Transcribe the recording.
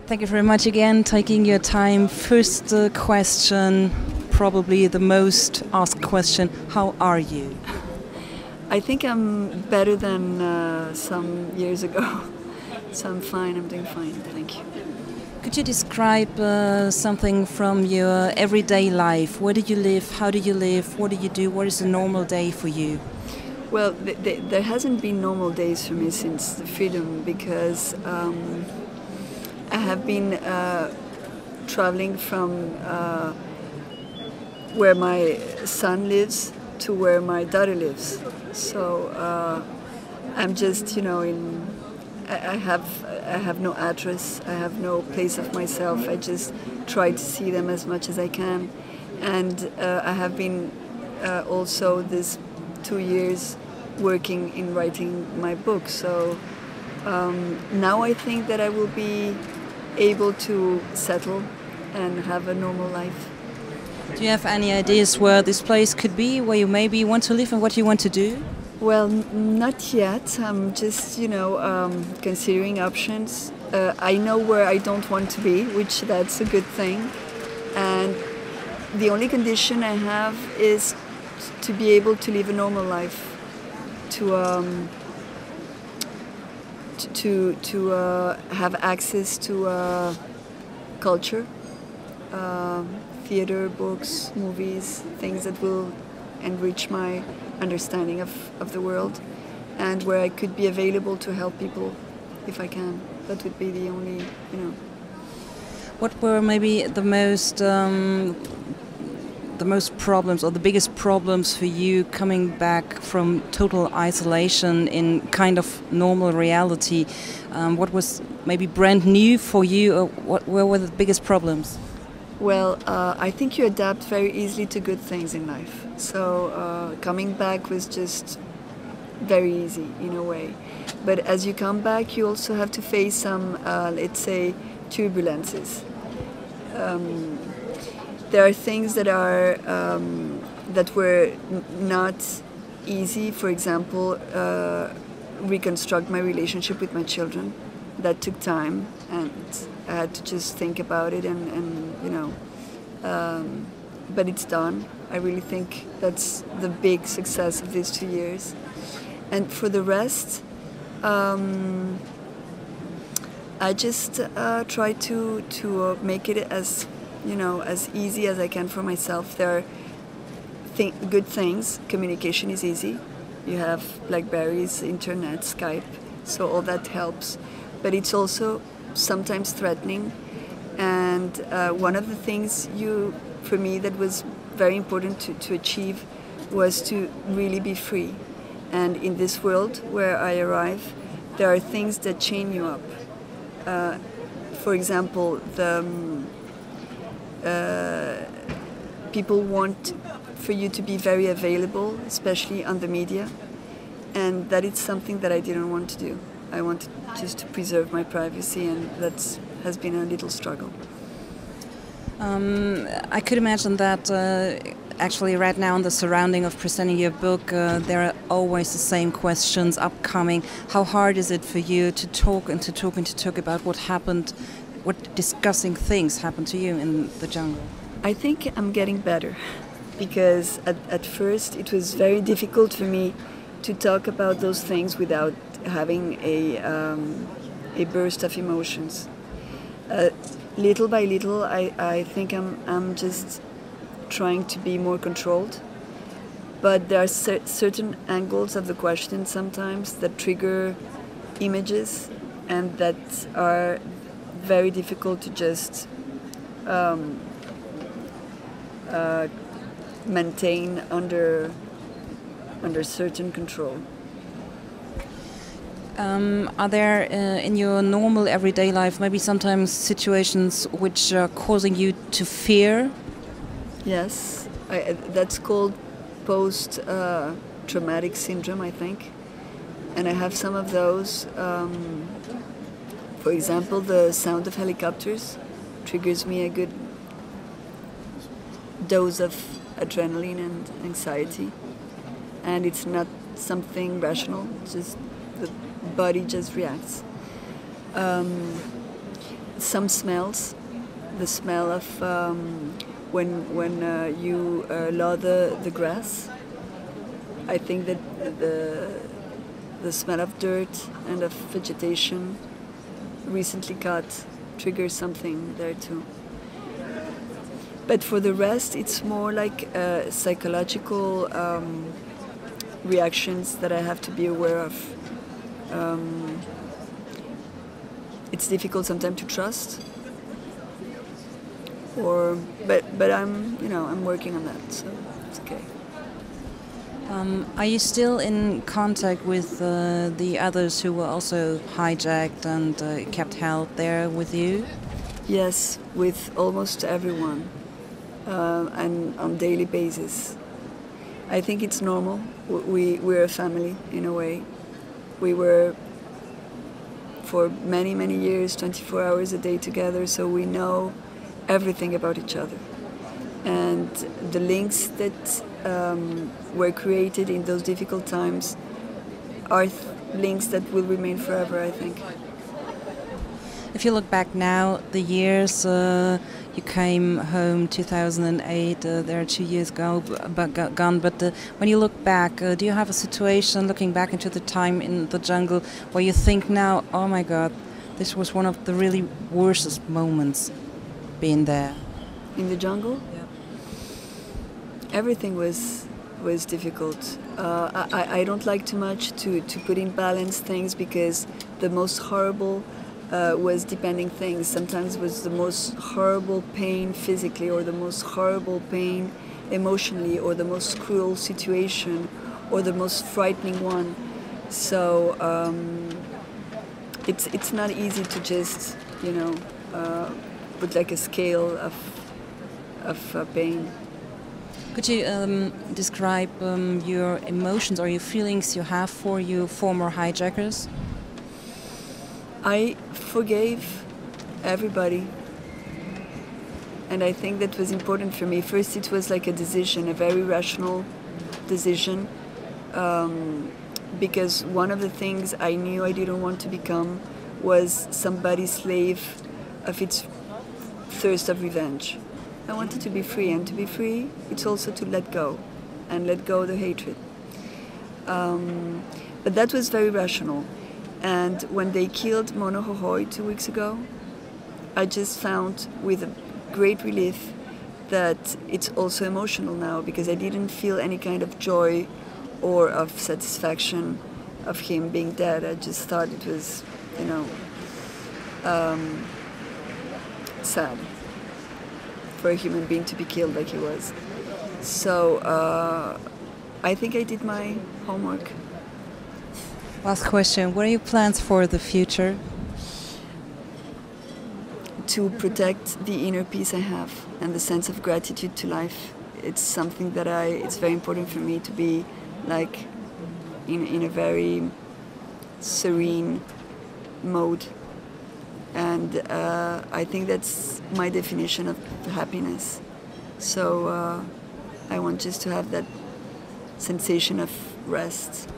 Thank you very much again, taking your time. First question, probably the most asked question, how are you? I think I'm better than some years ago, so I'm fine, I'm doing fine, thank you. Could you describe something from your everyday life? Where do you live? How do you live? What do you do? What is a normal day for you? Well, there hasn't been normal days for me since the freedom because I have been traveling from where my son lives to where my daughter lives. So I'm just, I have no address, I have no place of myself. I just try to see them as much as I can. And I have been also this 2 years working in writing my book. So now I think that I will be able to settle and have a normal life. Do you have any ideas where this place could be, where you maybe want to live and what you want to do? Well, not yet. I'm just, considering options. I know where I don't want to be, which that's a good thing. And the only condition I have is to be able to live a normal life, to have access to culture, theater, books, movies, things that will enrich my understanding of the world, and where I could be available to help people if I can. That would be the only, What were maybe the most problems or the biggest problems for you coming back from total isolation in kind of normal reality? What was maybe brand new for you, or where were the biggest problems? Well, I think you adapt very easily to good things in life. So coming back was just very easy in a way. But as you come back, you also have to face some, let's say, turbulences. There are things that are that were not easy. For example, reconstruct my relationship with my children. That took time, and I had to just think about it, but it's done. I really think that's the big success of these 2 years. And for the rest, I just try to make it as as easy as I can for myself. There are good things. Communication is easy. You have BlackBerries, internet, Skype, so all that helps. But it's also sometimes threatening. And one of the things for me that was very important to achieve was to really be free. And in this world where I arrive, there are things that chain you up. For example, people want for you to be very available, especially on the media, and that is something that I didn't want to do. I wanted just to preserve my privacy, and that has been a little struggle. I could imagine that actually right now in the surrounding of presenting your book, there are always the same questions upcoming. How hard is it for you to talk and to talk and to talk about what happened, what disgusting things happened to you in the jungle? I think I'm getting better, because at first it was very difficult for me to talk about those things without having a burst of emotions. Little by little, I think I'm just trying to be more controlled. But there are certain angles of the question sometimes that trigger images, and that are very difficult to just maintain under certain control. Are there in your normal everyday life maybe sometimes situations which are causing you to fear? Yes, that's called post-traumatic syndrome, I think. And I have some of those. For example, the sound of helicopters triggers me a good dose of adrenaline and anxiety. And it's not something rational, just the body just reacts. some smells, the smell of when you lather the grass. I think that the smell of dirt and of vegetation recently cut triggers something there too. But for the rest, it's more like psychological reactions that I have to be aware of. It's difficult sometimes to trust, but I'm working on that, so it's okay. Are you still in contact with the others who were also hijacked and kept held there with you? Yes, with almost everyone, and on daily basis. I think it's normal. We're a family in a way. We were for many, many years, 24 hours a day together, so we know everything about each other. And the links that were created in those difficult times are links that will remain forever, I think. If you look back now, the years, you came home 2008, there are 2 years gone, but when you look back, do you have a situation, looking back into the time in the jungle, where you think now, oh my God, this was one of the really worst moments being there? In the jungle? Yeah. Everything was difficult. I don't like too much to put in balance things, because the most horrible was depending things. Sometimes it was the most horrible pain physically, or the most horrible pain emotionally, or the most cruel situation, or the most frightening one. So it's not easy to just put like a scale of pain. Could you describe your emotions or your feelings you have for your former hijackers? I forgave everybody, and I think that was important for me. First, it was like a decision, a very rational decision, because one of the things I knew I didn't want to become was somebody's slave of its thirst of revenge. I wanted to be free, and to be free, it's also to let go, and let go the hatred. But that was very rational. And when they killed Mono Hohoi 2 weeks ago, I just found with a great relief that it's also emotional now, because I didn't feel any kind of joy or of satisfaction of him being dead. I just thought it was, sad for a human being to be killed like he was. So I think I did my homework. Last question, what are your plans for the future? To protect the inner peace I have and the sense of gratitude to life. It's something that it's very important for me to be like in a very serene mode. And I think that's my definition of happiness. So I want just to have that sensation of rest.